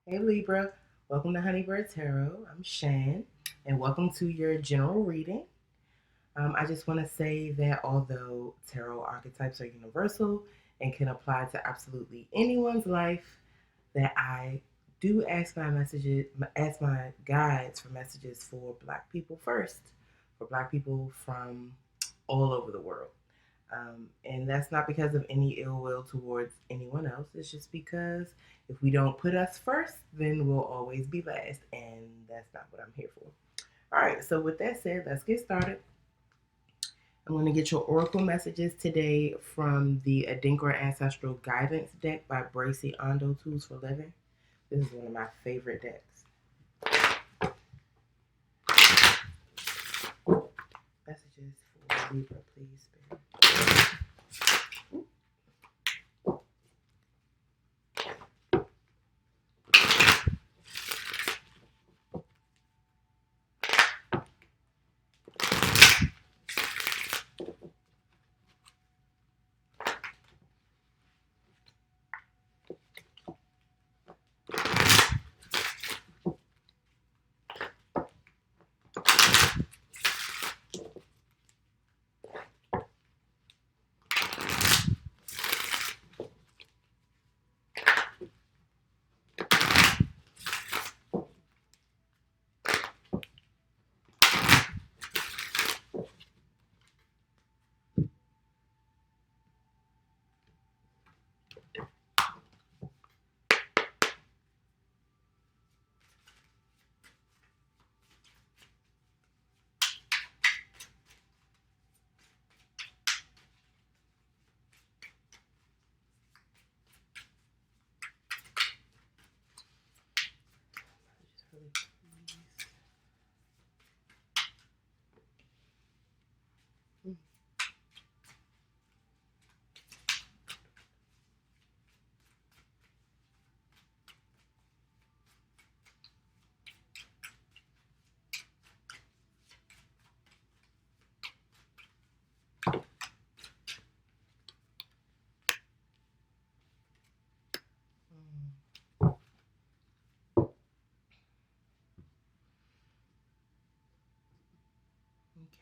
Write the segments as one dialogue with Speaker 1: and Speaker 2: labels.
Speaker 1: Hey Libra, welcome to Honeybird Tarot. I'm Shan, and welcome to your general reading. I just want to say that although tarot archetypes are universal and can apply to absolutely anyone's life, that I do ask my guides for messages for Black people first, for Black people from all over the world. And that's not because of any ill will towards anyone else. It's just because if we don't put us first, then we'll always be last. And that's not what I'm here for. All right, so with that said, let's get started. I'm going to get your oracle messages today from the Adinkra Ancestral Guidance deck by Bracy Ondo, Tools for Living. This is one of my favorite decks. Messages for Libra, please, Spirit.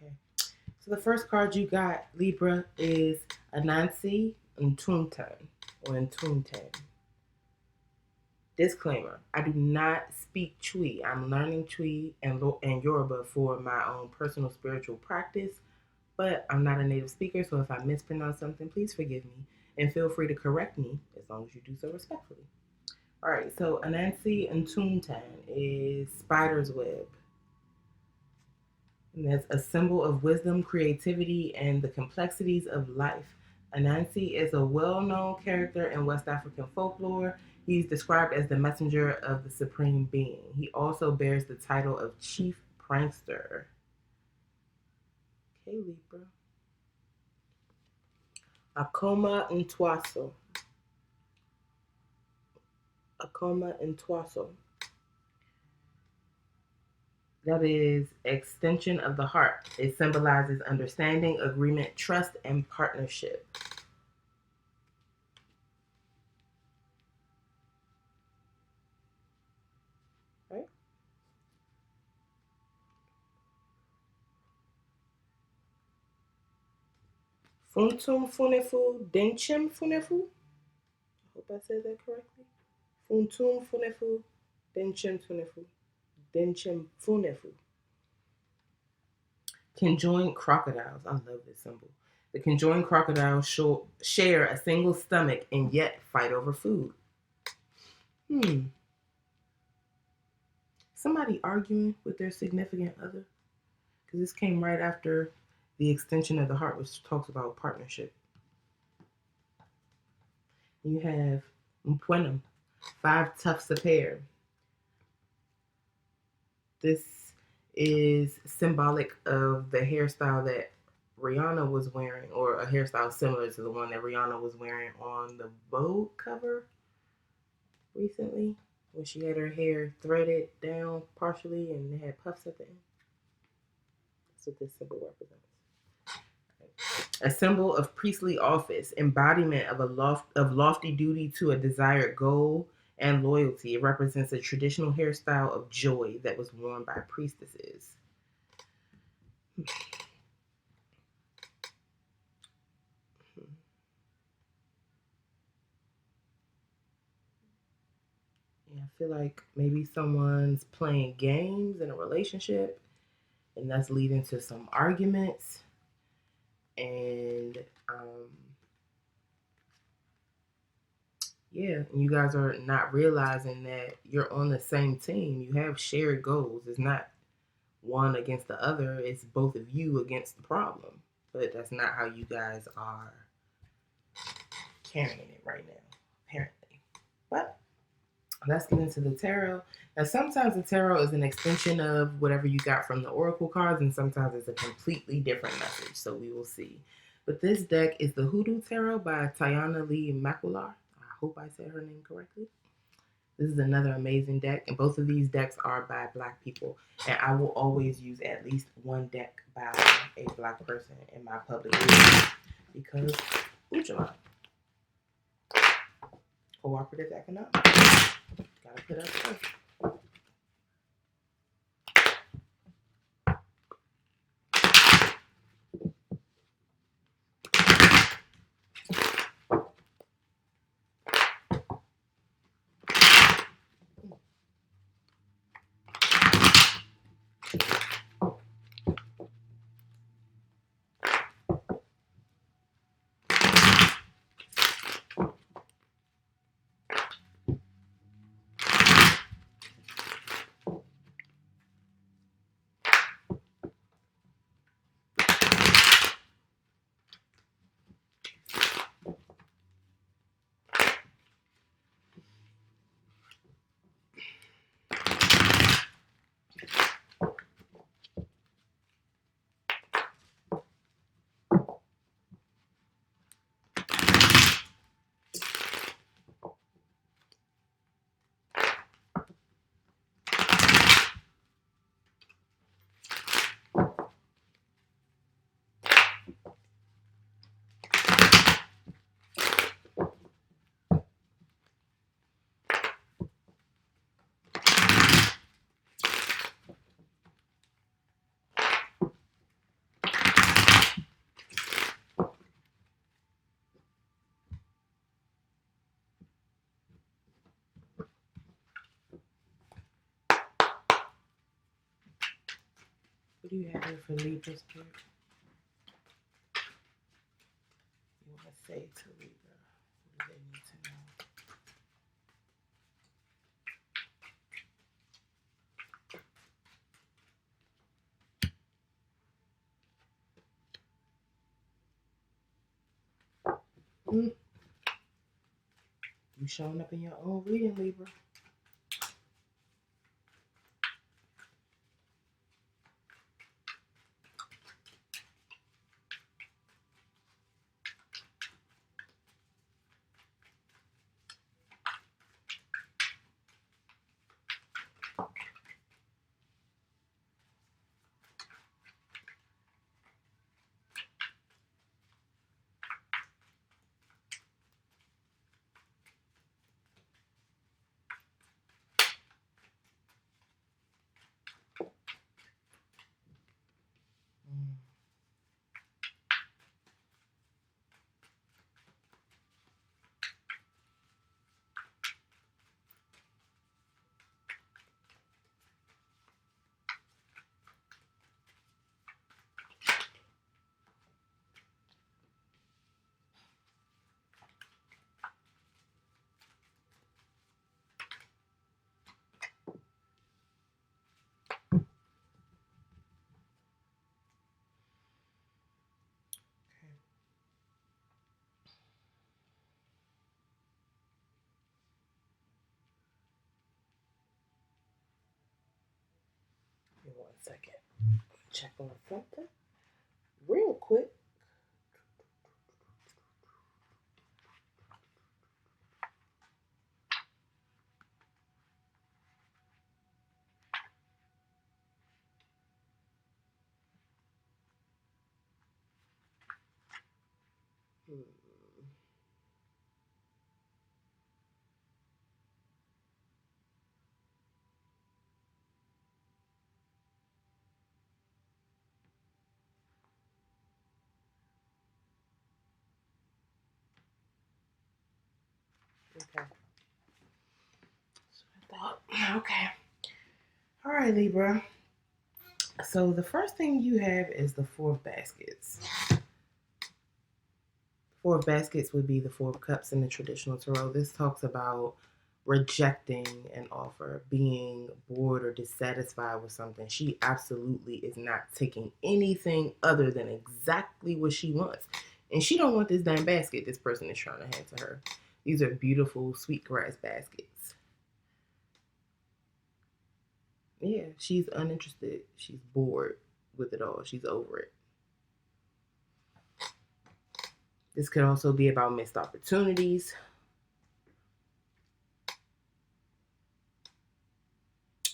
Speaker 1: Okay. So the first card you got, Libra, is Anansi Ntuntan or Ntuntan. Disclaimer: I do not speak Twi. I'm learning Twi and Yoruba for my own personal spiritual practice, but I'm not a native speaker, so if I mispronounce something, please forgive me and feel free to correct me as long as you do so respectfully. All right, so Anansi Ntuntan is spider's web. And that's a symbol of wisdom, creativity, and the complexities of life. Anansi is a well-known character in West African folklore. He's described as the messenger of the supreme being. He also bears the title of chief prankster. Okay, Libra. Akoma Ntwaso. Akoma Ntwaso. That is extension of the heart. It symbolizes understanding, agreement, trust, and partnership. Right? Funtum funefu, denchim funefu. I hope I said that correctly. Funtum funefu, denchim funefu, denchim funefu. Conjoined crocodiles. I love this symbol. The conjoined crocodiles share a single stomach and yet fight over food. Somebody arguing with their significant other? Because this came right after the extension of the heart, which talks about partnership. You have Mpuenum, 5 tufts of hair. This is symbolic of the hairstyle that Rihanna was wearing, or a hairstyle similar to the one that Rihanna was wearing on the Vogue cover recently, when she had her hair threaded down partially and it had puffs at the end. That's what this symbol represents. A symbol of priestly office, embodiment of lofty duty to a desired goal, and loyalty. It represents a traditional hairstyle of joy that was worn by priestesses. Yeah, I feel like maybe someone's playing games in a relationship, and that's leading to some arguments. And yeah, and you guys are not realizing that you're on the same team. You have shared goals. It's not one against the other, it's both of you against the problem. But that's not how you guys are carrying it right now, apparently. But let's get into the tarot. Now, sometimes the tarot is an extension of whatever you got from the oracle cards, and sometimes it's a completely different message. So we will see. But this deck is the HooDoo Tarot by Tayannah McQuillar. I hope I said her name correctly. This is another amazing deck, and both of these decks are by Black people. And I will always use at least one deck by a Black person in my public readings because Ujala, cooperative economics. Gotta put up first. What do you have here for Libra spirit? You want to say to Libra? What do they need to know? You showing up in your own reading, Libra. Give me 1 second. Check on something real quick. Okay. So I thought, okay. All right, Libra. So the first thing you have is the Four of Baskets. Four of Baskets would be the Four of Cups in the traditional tarot. This talks about rejecting an offer, being bored or dissatisfied with something. She absolutely is not taking anything other than exactly what she wants. And she don't want this damn basket this person is trying to hand to her. These are beautiful sweetgrass baskets. Yeah, she's uninterested. She's bored with it all. She's over it. This could also be about missed opportunities.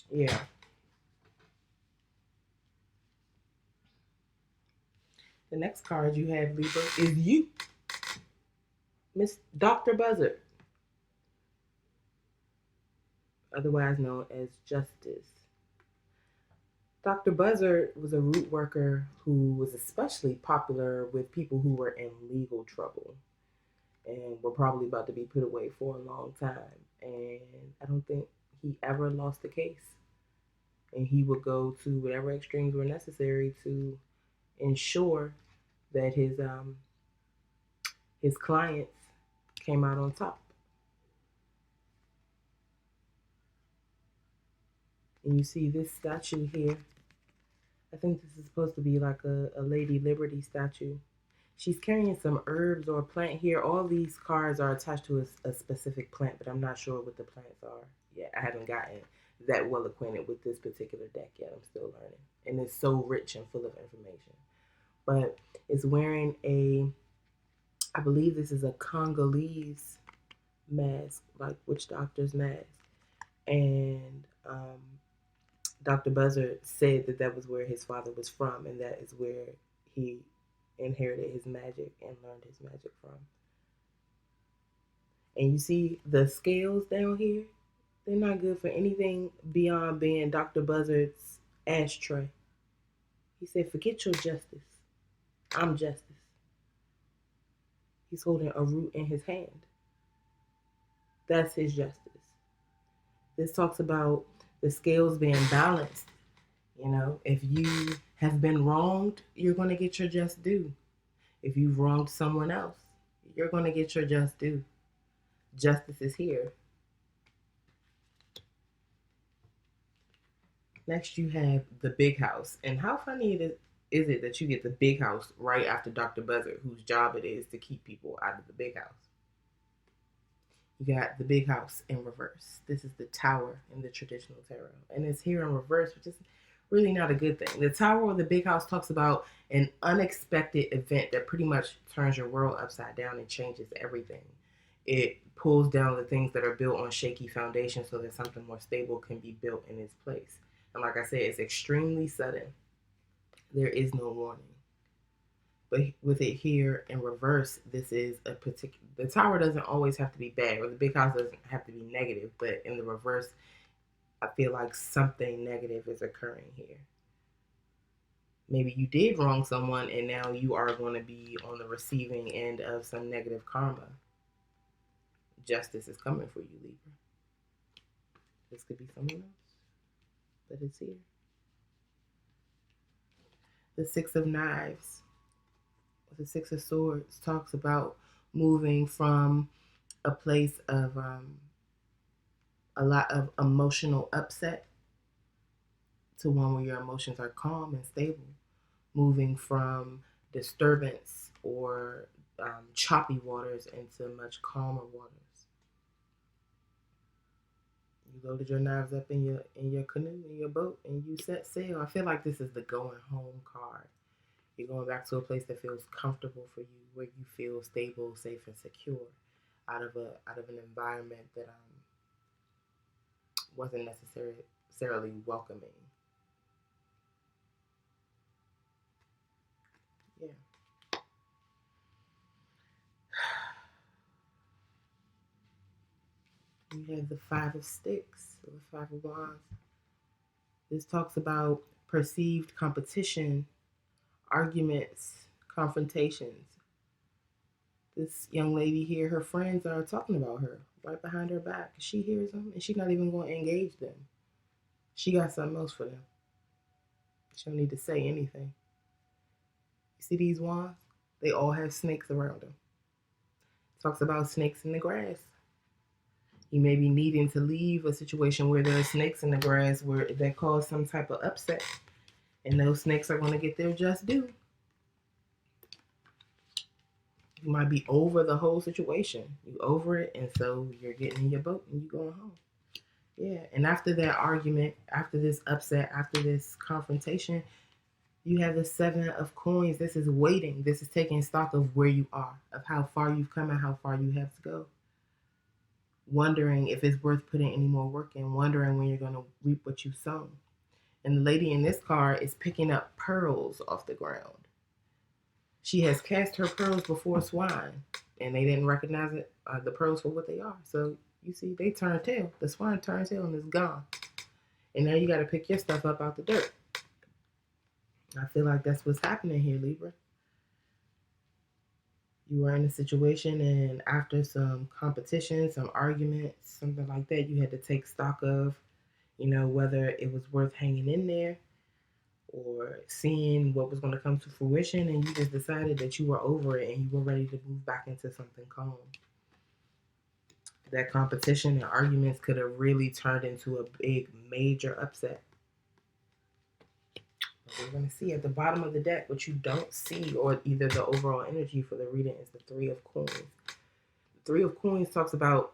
Speaker 1: Yeah. The next card you have, Libra, is you, Miss Dr. Buzzard, otherwise known as Justice. Dr. Buzzard was a root worker who was especially popular with people who were in legal trouble and were probably about to be put away for a long time. And I don't think he ever lost a case. And he would go to whatever extremes were necessary to ensure that his clients came out on top. And you see this statue here. I think this is supposed to be like a Lady Liberty statue. She's carrying some herbs or a plant here. All these cards are attached to a specific plant, but I'm not sure what the plants are yet. I haven't gotten that well acquainted with this particular deck yet. I'm still learning. And it's so rich and full of information. But it's wearing I believe this is a Congolese mask, like witch doctor's mask. And Dr. Buzzard said that that was where his father was from, and that is where he inherited his magic and learned his magic from. And you see the scales down here? They're not good for anything beyond being Dr. Buzzard's ashtray. He said, forget your justice. I'm justice. He's holding a root in his hand. That's his justice. This talks about the scales being balanced. You know, if you have been wronged, you're going to get your just due. If you've wronged someone else, you're going to get your just due. Justice is here. Next, you have the big house. And how funny is it that you get the big house right after Dr. Buzzard, whose job it is to keep people out of the big house? You got the big house in reverse. This is the tower in the traditional tarot. And it's here in reverse, which is really not a good thing. The tower or the big house talks about an unexpected event that pretty much turns your world upside down and changes everything. It pulls down the things that are built on shaky foundations so that something more stable can be built in its place. And like I said, it's extremely sudden. There is no warning. But with it here in reverse, this is a particular. The tower doesn't always have to be bad, or the big house doesn't have to be negative. But in the reverse, I feel like something negative is occurring here. Maybe you did wrong someone, and now you are going to be on the receiving end of some negative karma. Justice is coming for you, Libra. This could be someone else, but it's here. The Six of Knives. The Six of Swords talks about moving from a place of a lot of emotional upset to one where your emotions are calm and stable. Moving from disturbance or choppy waters into much calmer waters. You loaded your knives up in your canoe, in your boat, and you set sail. I feel like this is the going home card. You're going back to a place that feels comfortable for you, where you feel stable, safe, and secure, out of an environment that wasn't necessarily welcoming. Yeah. You have the Five of Sticks, or the Five of Wands. This talks about perceived competition, arguments, confrontations. This young lady here, her friends are talking about her. right behind her back. She hears them and she's not even going to engage them. She got something else for them. She don't need to say anything. You see these wands? They all have snakes around them. Talks about snakes in the grass. You may be needing to leave a situation where there are snakes in the grass that cause some type of upset. And those snakes are going to get their just due. You might be over the whole situation. You over it, and so you're getting in your boat and you're going home. Yeah, and after that argument, after this upset, after this confrontation, you have the 7 of coins. This is waiting. This is taking stock of where you are, of how far you've come and how far you have to go. Wondering if it's worth putting any more work in, wondering when you're going to reap what you've sown. And the lady in this card is picking up pearls off the ground. She has cast her pearls before swine, and they didn't recognize it, the pearls for what they are. So you see, they turn tail. The swine turns tail and is gone. And now you got to pick your stuff up out the dirt. I feel like that's what's happening here, Libra. You were in a situation, and after some competition, some arguments, something like that, you had to take stock of, whether it was worth hanging in there or seeing what was going to come to fruition, and you just decided that you were over it and you were ready to move back into something calm. That competition and arguments could have really turned into a big, major upset. But we're going to see at the bottom of the deck what you don't see, or either the overall energy for the reading, is the 3 of coins. The 3 of coins talks about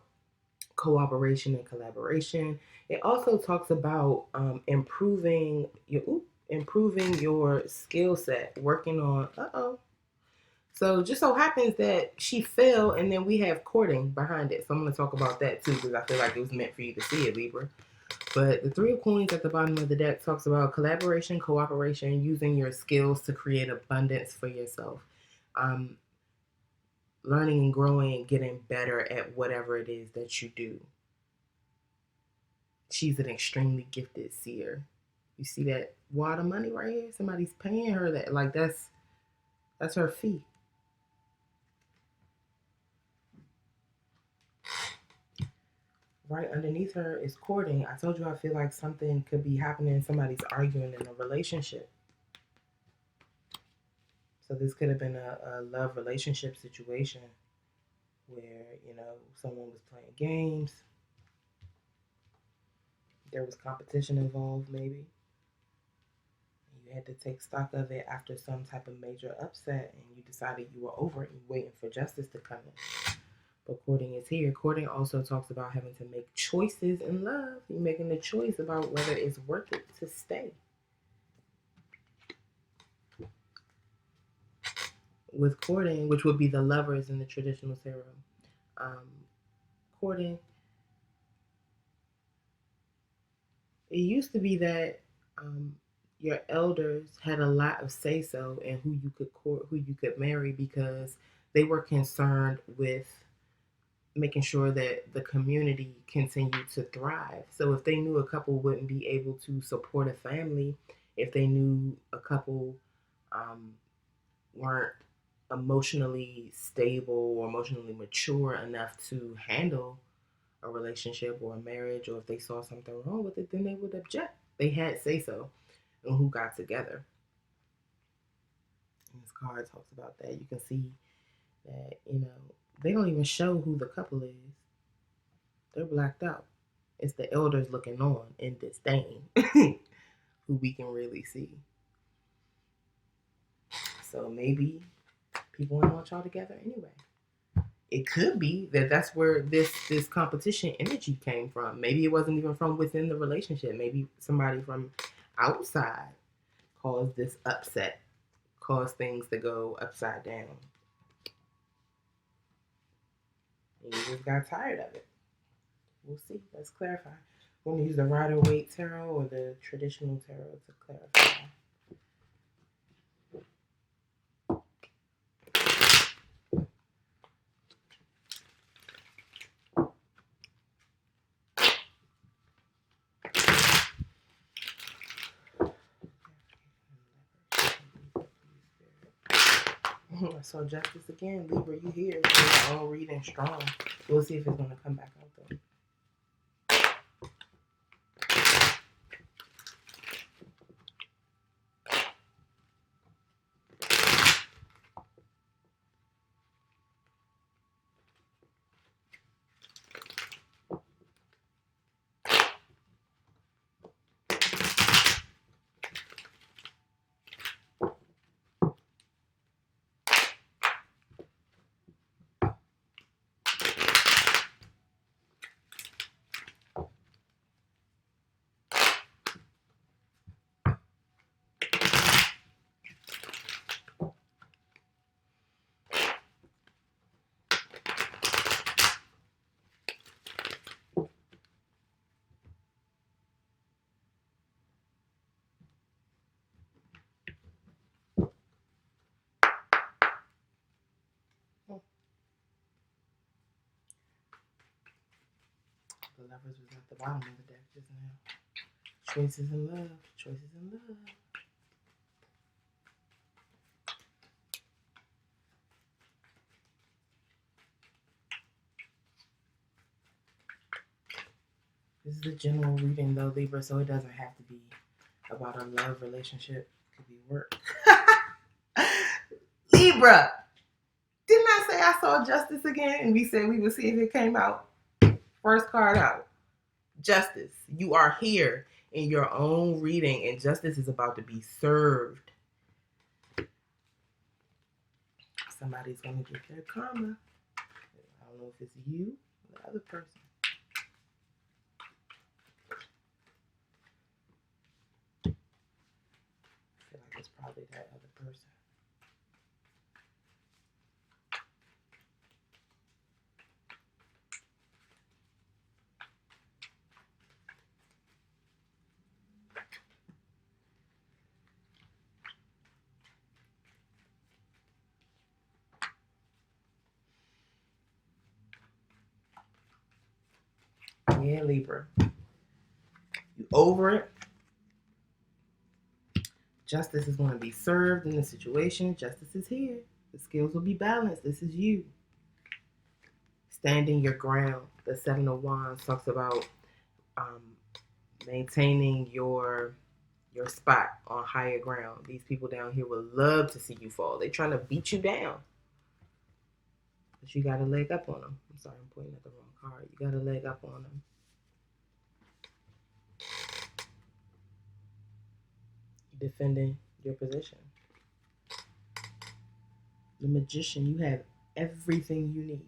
Speaker 1: cooperation and collaboration. It also talks about improving your skill set, working on, So just so happens that she fell, and then we have courting behind it. So I'm going to talk about that too, because I feel like it was meant for you to see it, Libra. But the 3 of coins at the bottom of the deck talks about collaboration, cooperation, using your skills to create abundance for yourself. Learning and growing and getting better at whatever it is that you do. She's an extremely gifted seer. You see that wad of money right here? Somebody's paying her that. Like, that's her fee. Right underneath her is courting. I told you I feel like something could be happening. Somebody's arguing in a relationship. So this could have been a love relationship situation where, someone was playing games. There was competition involved, maybe. You had to take stock of it after some type of major upset, and you decided you were over it and waiting for justice to come in. But courting is here. Courting also talks about having to make choices in love. You're making the choice about whether it's worth it to stay. With courting, which would be the lovers in the traditional tarot, courting, it used to be that your elders had a lot of say-so in who you could court, who you could marry, because they were concerned with making sure that the community continued to thrive. So if they knew a couple wouldn't be able to support a family, if they knew a couple weren't emotionally stable or emotionally mature enough to handle a relationship or a marriage, or if they saw something wrong with it, then they would object. They had say-so on who got together. And this card talks about that. You can see that, they don't even show who the couple is. They're blacked out. It's the elders looking on in disdain who we can really see. So maybe people don't want y'all together anyway. It could be that that's where this competition energy came from. Maybe it wasn't even from within the relationship. Maybe somebody from outside caused this upset, caused things to go upside down. And you just got tired of it. We'll see. Let's clarify. We're going to use the Rider-Waite Tarot or the traditional tarot to clarify. I saw justice again. Libra, you here. You're all reading strong. We'll see if it's going to come back out though. The Lovers was at the bottom of the deck just now. Choices in love. Choices in love. This is a general reading though, Libra, so it doesn't have to be about a love relationship. It could be work. Libra! Didn't I say I saw Justice again? And we said we would see if it came out. First card out. Justice. You are here in your own reading, and justice is about to be served. Somebody's going to get their karma. I don't know if it's you or the other person. I feel like it's probably that other person. Yeah, Libra. You over it. Justice is going to be served in the situation. Justice is here. The scales will be balanced. This is you. Standing your ground. The Seven of Wands talks about maintaining your spot on higher ground. These people down here would love to see you fall. They're trying to beat you down. But you got a leg up on them. I'm sorry, I'm pointing at the wrong card. You got a leg up on them. Defending your position. The Magician, you have everything you need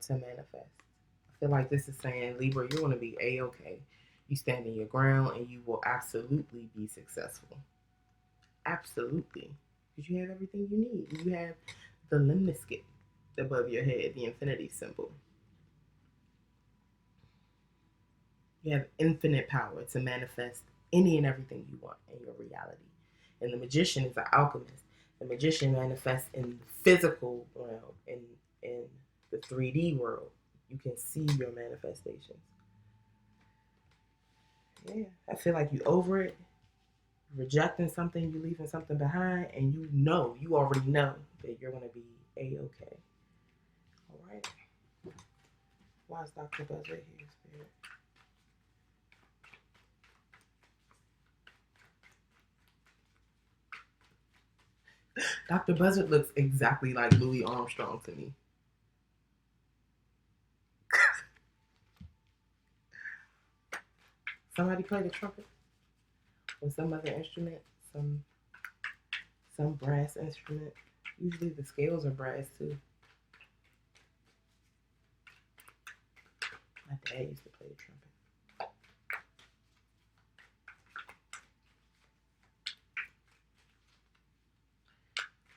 Speaker 1: to manifest. I feel like this is saying, Libra, you're going to be A-okay. You stand in your ground and you will absolutely be successful. Absolutely. Because you have everything you need. You have the lemniscate above your head, the infinity symbol. You have infinite power to manifest any and everything you want in your reality. And the Magician is an alchemist. The Magician manifests in the physical realm, in the 3D world. You can see your manifestations. Yeah, I feel like you over it, rejecting something, you leaving something behind, and you already know that you're going to be A-okay. All right. Why is Dr. Buzzard here, Spirit? Dr. Buzzard looks exactly like Louis Armstrong to me. Somebody play the trumpet or some other instrument, some brass instrument. Usually the scales are brass too. My dad used to play the trumpet.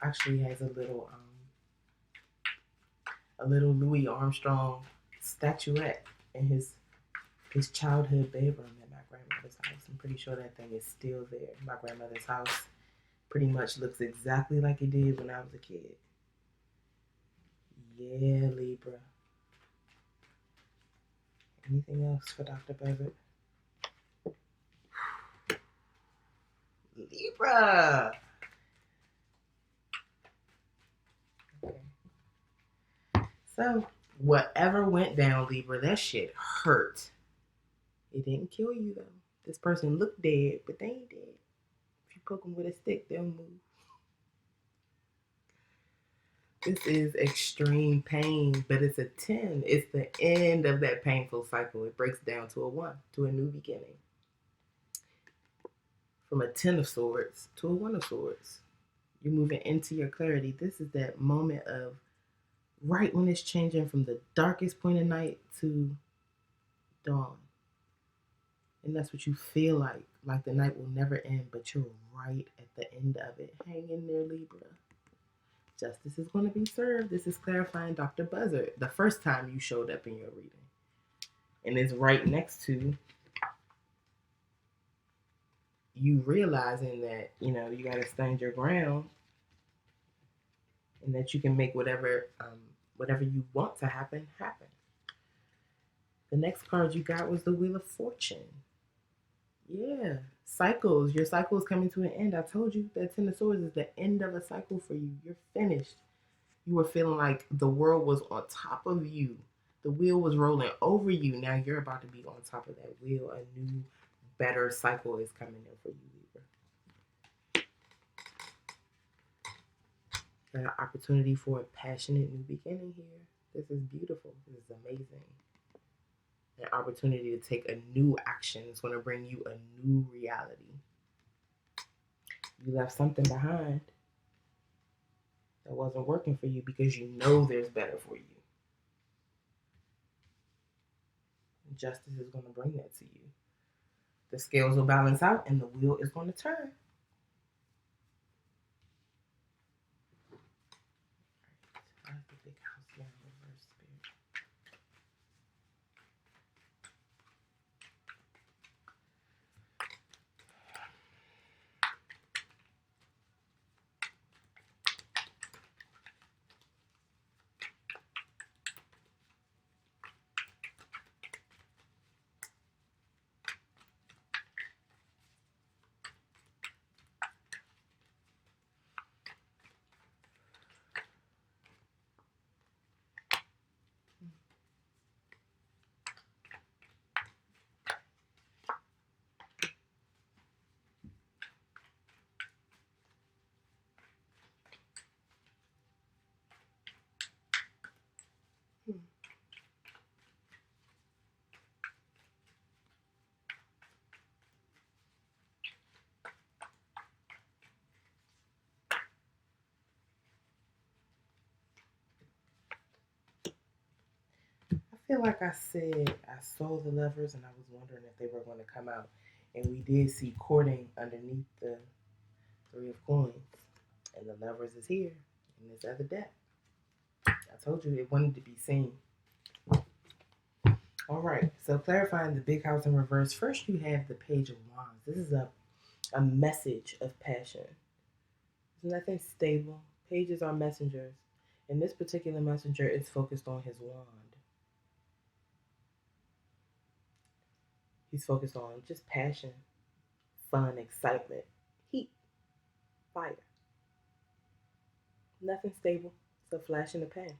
Speaker 1: Actually has a little Louis Armstrong statuette in his childhood bedroom at my grandmother's house. I'm pretty sure that thing is still there. My grandmother's house pretty much looks exactly like it did when I was a kid. Yeah, Libra. Anything else for Dr. Buzzard? Libra. Okay. So Whatever went down, Libra, that shit hurt. It didn't kill you though. This person looked dead, but they ain't dead. If you poke them with a stick, they'll move. This is extreme pain, but it's a 10. It's the end of that painful cycle. It breaks down to a 1, to a new beginning. From a 10 of swords to a 1 of swords. You're moving into your clarity. This is that moment of right when it's changing from the darkest point of night to dawn. And that's what you feel like the night will never end, but you're right at the end of it. Hang in there, Libra. Justice is going to be served. This is clarifying Dr. Buzzard, the first time you showed up in your reading. And it's right next to you realizing that, you got to stand your ground and that you can make whatever you want to happen. The next card you got was the Wheel of Fortune. Yeah, cycles. Your cycle is coming to an end. I told you that 10 of Swords is the end of a cycle for you. You're finished. You were feeling like the world was on top of you. The wheel was rolling over you. Now you're about to be on top of that wheel. A new, better cycle is coming in for you, Libra. Got an opportunity for a passionate new beginning here. This is beautiful. This is amazing. An opportunity to take a new action. It's going to bring you a new reality. You left something behind that wasn't working for you because you know there's better for you. Justice is going to bring that to you. The scales will balance out and the wheel is going to turn. I feel like I said I saw the Lovers and I was wondering if they were going to come out. And we did see courting underneath the Three of Coins. And the Lovers is here in this other deck. I told you it wanted to be seen. All right, so clarifying the big house in reverse. First you have the Page of Wands. This is a message of passion. There's nothing stable. Pages are messengers. And this particular messenger is focused on his wand. He's focused on just passion, fun, excitement, heat, fire. Nothing stable. It's a flash in the pan.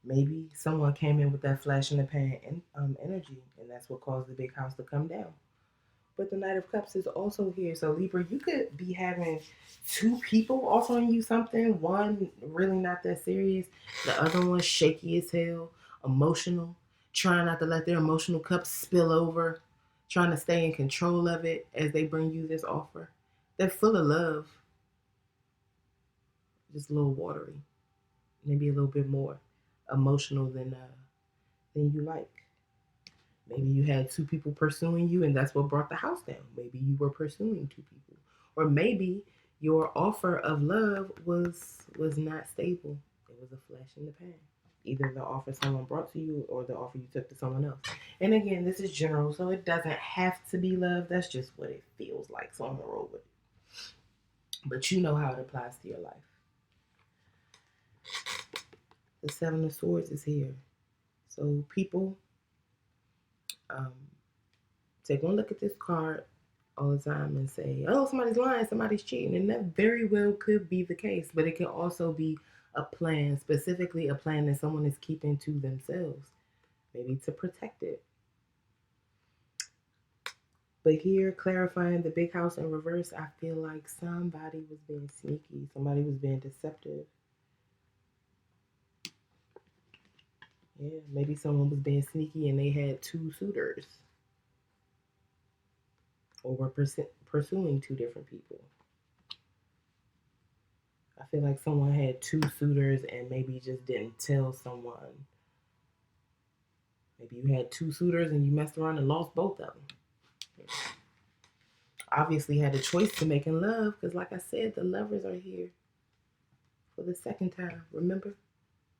Speaker 1: Maybe someone came in with that flash in the pan energy, and that's what caused the big house to come down. But the Knight of Cups is also here. So Libra, you could be having two people offering you something. One really not that serious. The other one shaky as hell, emotional, trying not to let their emotional cups spill over, trying to stay in control of it as they bring you this offer. They're full of love. Just a little watery. Maybe a little bit more emotional than you like. Maybe you had two people pursuing you and that's what brought the house down. Maybe you were pursuing two people. Or maybe your offer of love was not stable. It was a flash in the pan. Either the offer someone brought to you or the offer you took to someone else. And again, this is general, so it doesn't have to be love. That's just what it feels like, so I'm going to roll with it. But you know how it applies to your life. The Seven of Swords is here. So people, take one look at this card all the time and say, oh, somebody's lying, somebody's cheating. And that very well could be the case, but it can also be a plan, specifically a plan that someone is keeping to themselves, maybe to protect it. But here, clarifying the big house in reverse, I feel like somebody was being sneaky, somebody was being deceptive. Yeah, maybe someone was being sneaky and they had two suitors, or were pursuing two different people. I feel like someone had two suitors and maybe just didn't tell someone. Maybe you had two suitors and you messed around and lost both of them. Obviously had a choice to make in love, because like I said, the lovers are here for the second time. Remember?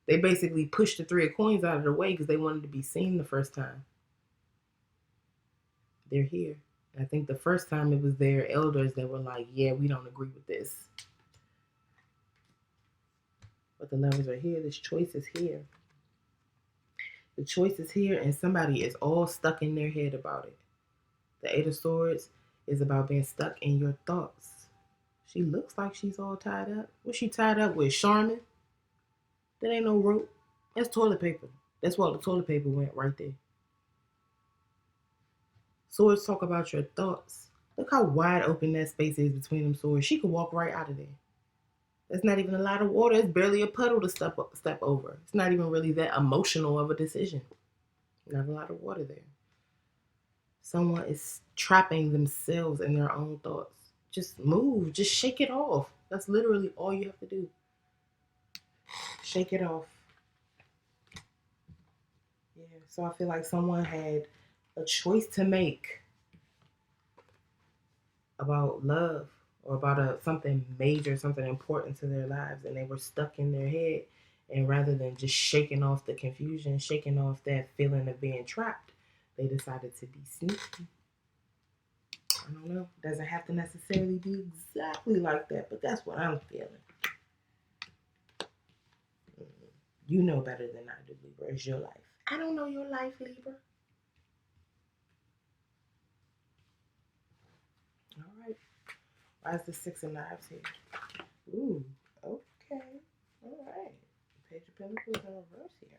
Speaker 1: They basically pushed the three of coins out of the way because they wanted to be seen the first time. They're here. I think the first time it was their elders that were like, yeah, we don't agree with this. But the lovers are here. This choice is here. The choice is here, and somebody is all stuck in their head about it. The Eight of Swords is about being stuck in your thoughts. She looks like she's all tied up. What's she tied up with? Charmin? That ain't no rope. That's toilet paper. That's where the toilet paper went right there. Swords talk about your thoughts. Look how wide open that space is between them swords. She could walk right out of there. There's not even a lot of water. It's barely a puddle to step over. It's not even really that emotional of a decision. Not a lot of water there. Someone is trapping themselves in their own thoughts. Just move. Just shake it off. That's literally all you have to do. Shake it off. Yeah, so I feel like someone had a choice to make about love or about something major, something important to their lives, and they were stuck in their head. And rather than just shaking off the confusion, shaking off that feeling of being trapped, they decided to be sneaky. I don't know. It doesn't have to necessarily be exactly like that, but that's what I'm feeling. You know better than I do, Libra. It's your life. I don't know your life, Libra. All right. Why is the Six of Knives here? Ooh, okay. All right. Page of Pentacles in reverse here.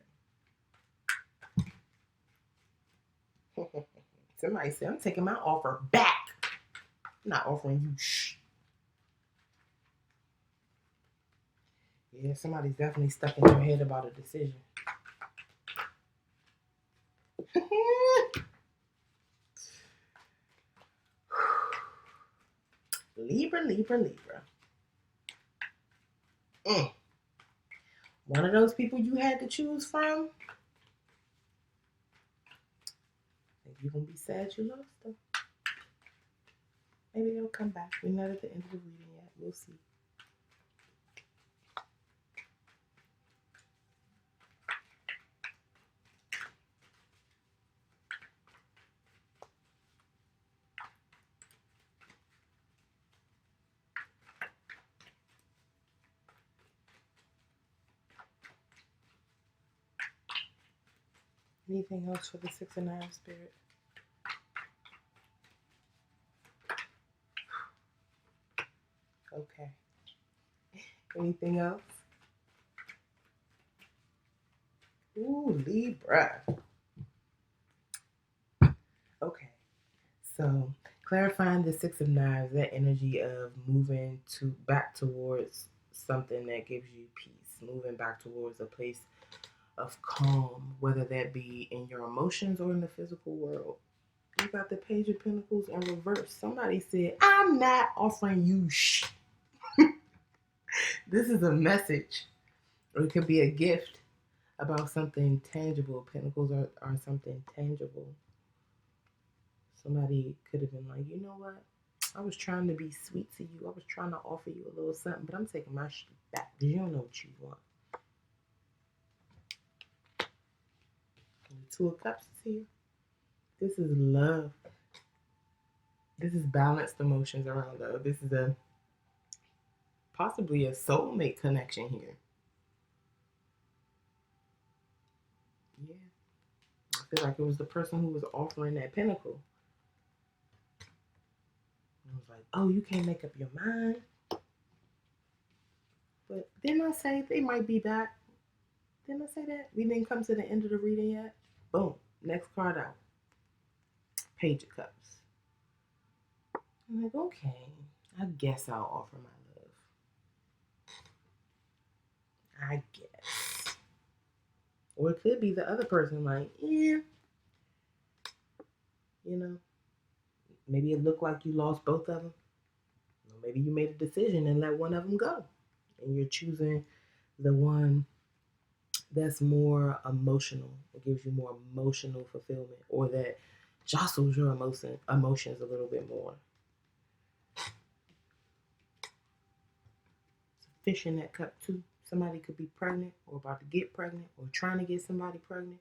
Speaker 1: Somebody said, I'm taking my offer back. I'm not offering you shh. Yeah, somebody's definitely stuck in their head about a decision. Libra, Libra, Libra. One of those people you had to choose from. Maybe you're going to be sad you lost them. Maybe they'll come back. We're not at the end of the reading yet. We'll see. Anything else for the Six of Knives, Spirit? Okay. Anything else? Ooh, Libra. Okay. So clarifying the Six of Knives, that energy of moving back towards something that gives you peace, moving back towards a place of calm, whether that be in your emotions or in the physical world. You got the Page of Pentacles in reverse. Somebody said, I'm not offering you shh. This is a message, or it could be a gift about something tangible. Pentacles are something tangible. Somebody could have been like, you know what? I was trying to be sweet to you. I was trying to offer you a little something, but I'm taking my shit back because you don't know what you want. And the Two of Cups is here. This is love. This is balanced emotions around love. This is possibly a soulmate connection here. Yeah. I feel like it was the person who was offering that pentacle. It was like, oh, you can't make up your mind. But didn't I say they might be back? Didn't I say that? We didn't come to the end of the reading yet. Boom. Next card out. Page of Cups. I'm like, okay, I guess I'll offer my love. I guess. Or it could be the other person like, yeah, you know, maybe it looked like you lost both of them. Or maybe you made a decision and let one of them go. And you're choosing the one that's more emotional. It gives you more emotional fulfillment, or that jostles your emotions a little bit more. Fish in that cup too. Somebody could be pregnant or about to get pregnant or trying to get somebody pregnant.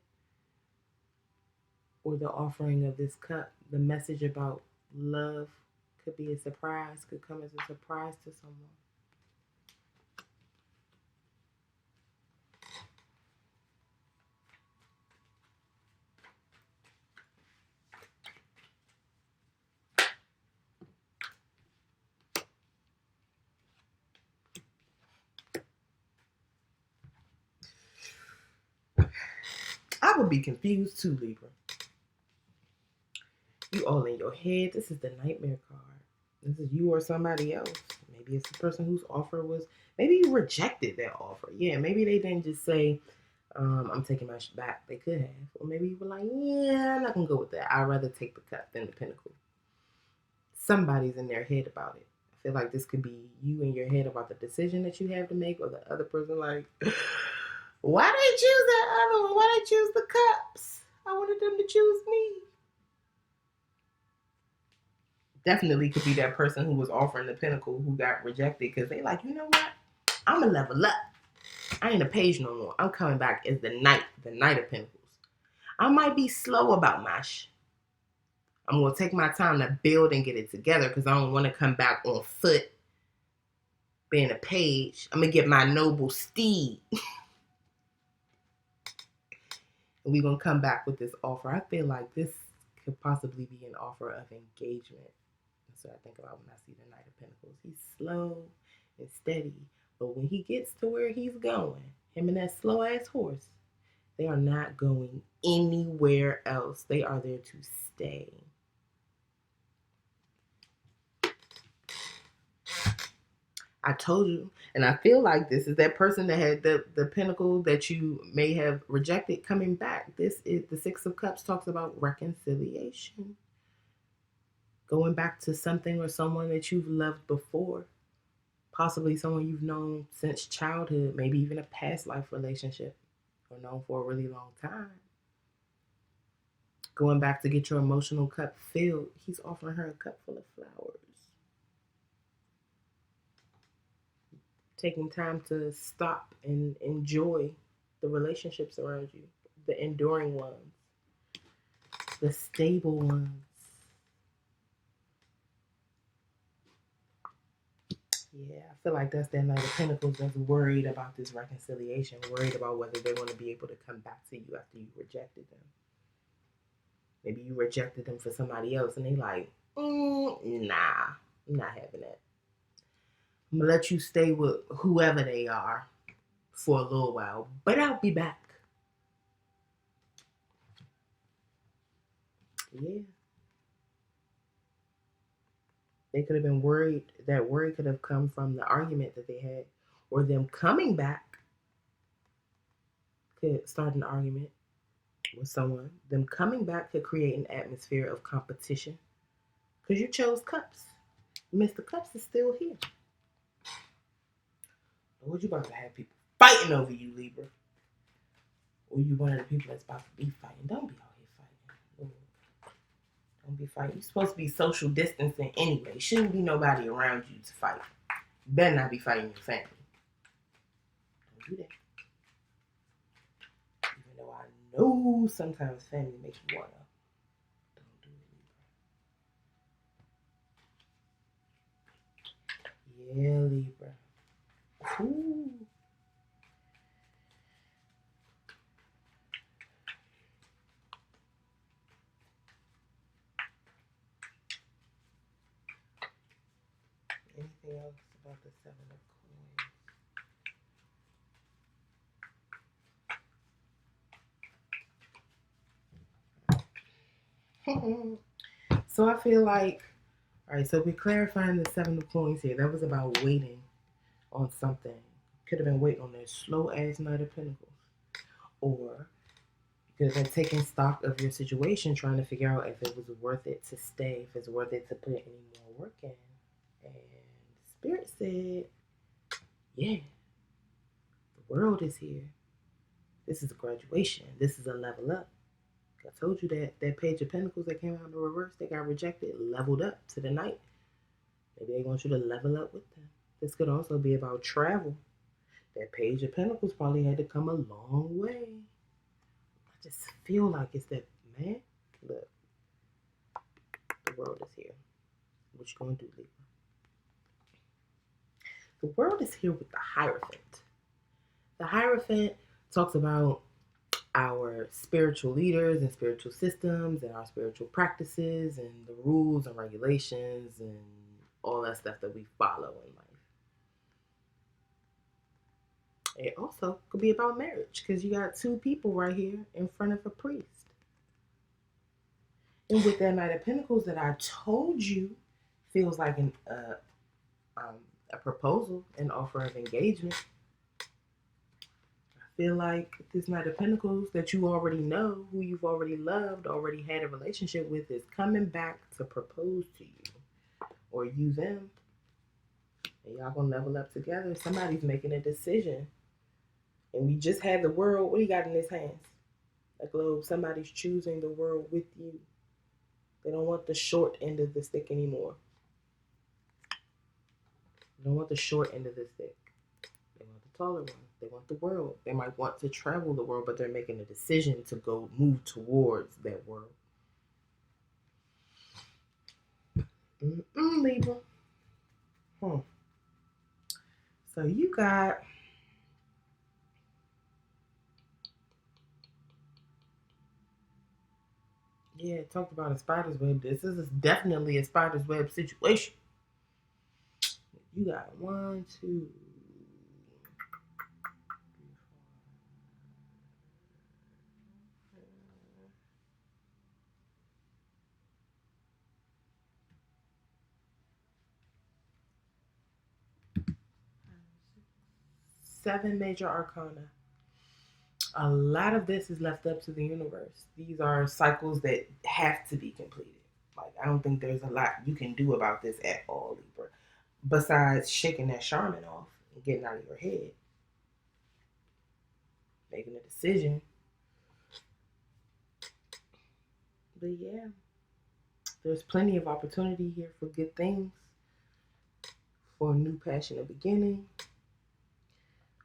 Speaker 1: Or the offering of this cup, the message about love could be a surprise, could come as a surprise to someone. I would be confused too, Libra. You all in your head. This is the Nightmare card. This is you or somebody else. Maybe it's the person whose offer was, maybe you rejected that offer. Yeah, maybe they didn't just say, I'm taking my shit back. They could have. Or maybe you were like, yeah, I'm not going to go with that. I'd rather take the cup than the pentacle. Somebody's in their head about it. I feel like this could be you in your head about the decision that you have to make, or the other person like, why did you choose that other one? Why did you choose the cups? I wanted them to choose me. Definitely could be that person who was offering the pentacle who got rejected because they like, you know what? I'm going to level up. I ain't a page no more. I'm coming back as the knight of pentacles. I might be slow about my I'm going to take my time to build and get it together because I don't want to come back on foot being a page. I'm going to get my noble steed. And we're going to come back with this offer. I feel like this could possibly be an offer of engagement. That's what I think about when I see the Knight of Pentacles. He's slow and steady. But when he gets to where he's going, him and that slow ass horse, they are not going anywhere else. They are there to stay. I told you. And I feel like this is that person that had the pentacle that you may have rejected coming back. This is the Six of Cups talks about reconciliation. Going back to something or someone that you've loved before. Possibly someone you've known since childhood, maybe even a past life relationship, or known for a really long time. Going back to get your emotional cup filled, he's offering her a cup full of flowers. Taking time to stop and enjoy the relationships around you, the enduring ones, the stable ones. Yeah, I feel like that's that Knight of Pentacles that's worried about this reconciliation, worried about whether they're going to be able to come back to you after you rejected them. Maybe you rejected them for somebody else and they like, nah, I'm not having that. I'm going to let you stay with whoever they are for a little while, but I'll be back. Yeah. They could have been worried. That worry could have come from the argument that they had, or them coming back could start an argument with someone. Them coming back could create an atmosphere of competition because you chose cups. Mr. Cups is still here. What you about to have people fighting over you, Libra? Or you one of the people that's about to be fighting? Don't be out here fighting. Don't be fighting. You're supposed to be social distancing anyway. Shouldn't be nobody around you to fight. You better not be fighting your family. Don't do that. Even though I know sometimes family makes you wanna. Don't do it, Libra. Yeah, Libra. Ooh. Anything else about the Seven of Coins? So I feel like, all right, so we're clarifying the Seven of Coins here. That was about waiting on something. Could have been waiting on that slow ass Knight of Pentacles. Or you could have been taking stock of your situation, trying to figure out if it was worth it to stay, if it's worth it to put any more work in. And Spirit said, yeah, the world is here. This is a graduation. This is a level up. I told you that Page of Pentacles that came out in the reverse, they got rejected, leveled up to the Knight. Maybe they want you to level up with them. This could also be about travel. That Page of Pentacles probably had to come a long way. I just feel like it's that, man, look, the world is here. What you gonna do, Libra? The world is here with the Hierophant. The Hierophant talks about our spiritual leaders and spiritual systems and our spiritual practices and the rules and regulations and all that stuff that we follow in life. It also could be about marriage because you got two people right here in front of a priest. And with that Knight of Pentacles that I told you feels like a proposal, an offer of engagement. I feel like this Knight of Pentacles that you already know, who you've already loved, already had a relationship with, is coming back to propose to you or you them. And y'all gonna level up together. Somebody's making a decision. And we just had the world. What do you got in his hands? A globe. Somebody's choosing the world with you. They don't want the short end of the stick anymore. They don't want the short end of the stick. They want the taller one. They want the world. They might want to travel the world, but they're making a decision to go move towards that world. Libra. So you got talked about a spider's web. This is definitely a spider's web situation. You got 1, 2, 7 major arcana. A lot of this is left up to the universe. These are cycles that have to be completed. Like, I don't think there's a lot you can do about this at all, Libra, besides shaking that Charmin off and getting out of your head, making a decision. But yeah, there's plenty of opportunity here for good things, for a new passionate beginning,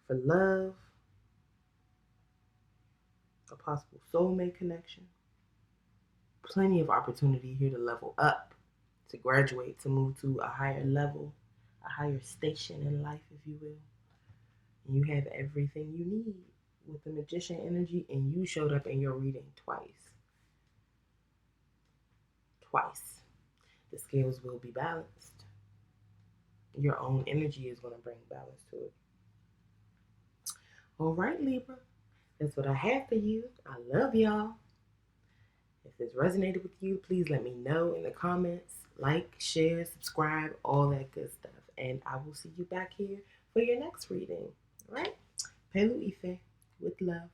Speaker 1: for love, a possible soulmate connection. Plenty of opportunity here to level up, to graduate, to move to a higher level, a higher station in life, if you will. And you have everything you need with the Magician energy, and you showed up in your reading twice. Twice. The scales will be balanced. Your own energy is going to bring balance to it. All right, Libra. That's what I have for you. I love y'all. If this resonated with you, please let me know in the comments. Like, share, subscribe, all that good stuff. And I will see you back here for your next reading. All right? Pelu Ife with love.